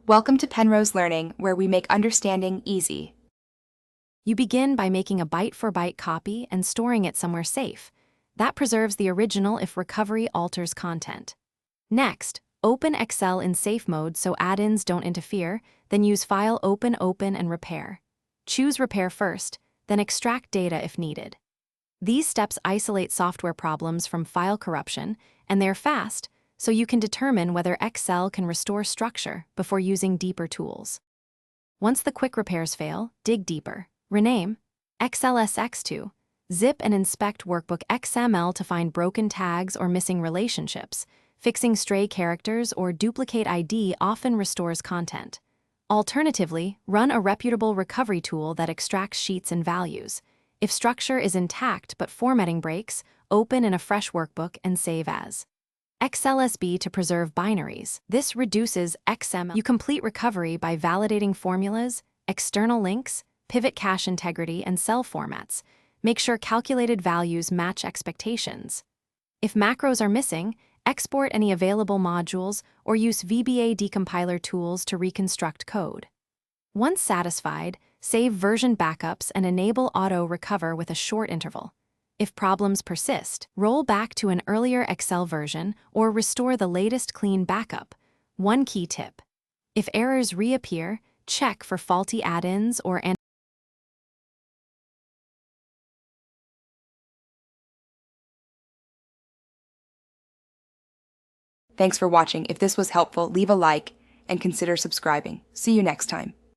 Welcome to Penrose Learning, where we make understanding easy. You begin by making a byte-for-byte copy and storing it somewhere safe. That preserves the original if recovery alters content. Next, open Excel in safe mode so add-ins don't interfere, then use File Open, and Repair. Choose Repair first, then extract data if needed. These steps isolate software problems from file corruption, and they're fast, so you can determine whether Excel can restore structure before using deeper tools. Once the quick repairs fail, dig deeper. Rename XLSX2. Zip and inspect Workbook XML to find broken tags or missing relationships. Fixing stray characters or duplicate ID often restores content. Alternatively, run a reputable recovery tool that extracts sheets and values. If structure is intact but formatting breaks, open in a fresh workbook and save as XLSB to preserve binaries. This reduces XML. You complete recovery by validating formulas, external links, pivot cache integrity, and cell formats. Make sure calculated values match expectations. If macros are missing, export any available modules or use VBA decompiler tools to reconstruct code. Once satisfied, save version backups and enable auto-recover with a short interval. If problems persist, roll back to an earlier Excel version or restore the latest clean backup. One key tip: if errors reappear, check for faulty add-ins or Thanks for watching. If this was helpful, leave a like and consider subscribing. See you next time.